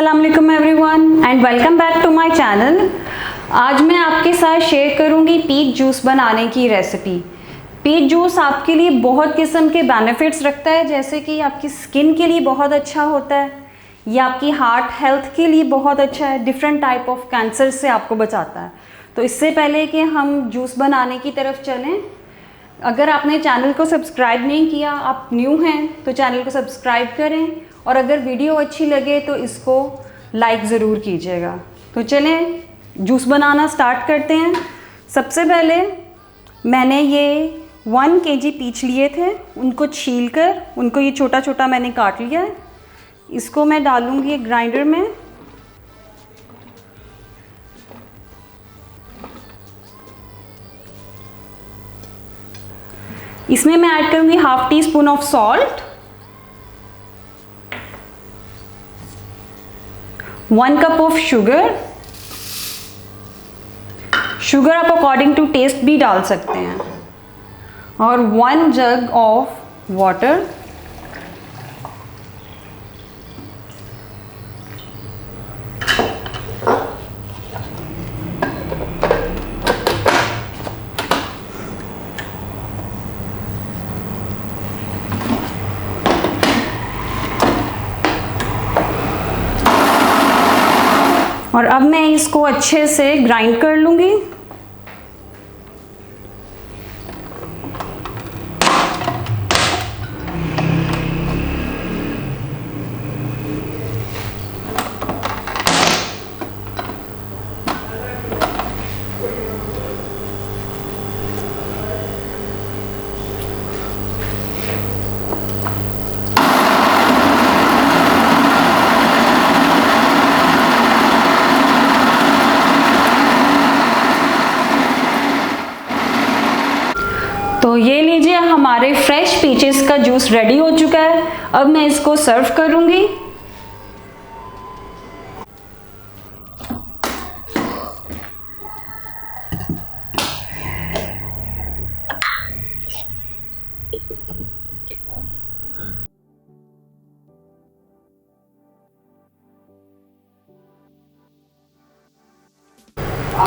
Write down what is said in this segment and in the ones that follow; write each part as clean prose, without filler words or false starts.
अस्सलाम वालेकुम everyone and welcome back to my channel. आज मैं आपके साथ शेयर करूंगी पीच जूस बनाने की रेसिपी। पीच जूस आपके लिए बहुत किस्म के बेनिफिट्स रखता है, जैसे कि आपकी स्किन के लिए बहुत अच्छा होता है, या आपकी हार्ट हेल्थ के लिए बहुत अच्छा है, डिफरेंट टाइप ऑफ कैंसर से आपको बचाता है। तो इससे पहले कि हम जूस बनाने की तरफ चलें, अगर आपने चैनल को सब्सक्राइब नहीं किया, आप न्यू हैं तो चैनल को सब्सक्राइब करें, और अगर वीडियो अच्छी लगे तो इसको लाइक ज़रूर कीजिएगा। तो चलें जूस बनाना स्टार्ट करते हैं। सबसे पहले मैंने ये 1 kg पीच लिए थे, उनको छील कर उनको ये छोटा छोटा मैंने काट लिया है। इसको मैं डालूँगी ग्राइंडर में। इसमें मैं ऐड करूँगी ½ teaspoon of salt, 1 cup of sugar. Sugar आप अकॉर्डिंग टू टेस्ट भी डाल सकते हैं, और 1 जग ऑफ वाटर। और अब मैं इसको अच्छे से ग्राइंड कर लूँगी। तो ये लीजिए, हमारे फ्रेश पीचेस का जूस रेडी हो चुका है। अब मैं इसको सर्व करूंगी।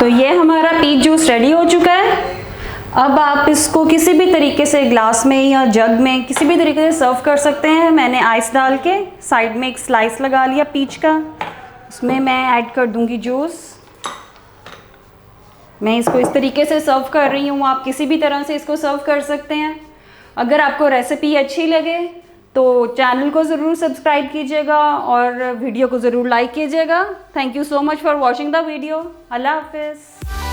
तो ये हमारा पीच जूस रेडी हो चुका है। अब आप इसको किसी भी तरीके से ग्लास में या जग में किसी भी तरीके से सर्व कर सकते हैं। मैंने आइस डाल के साइड में एक स्लाइस लगा लिया पीच का, उसमें मैं ऐड कर दूंगी जूस। मैं इसको इस तरीके से सर्व कर रही हूँ, आप किसी भी तरह से इसको सर्व कर सकते हैं। अगर आपको रेसिपी अच्छी लगे तो चैनल को ज़रूर सब्सक्राइब कीजिएगा और वीडियो को ज़रूर लाइक कीजिएगा। Thank you so much for watching the video. Allah हाफिज़।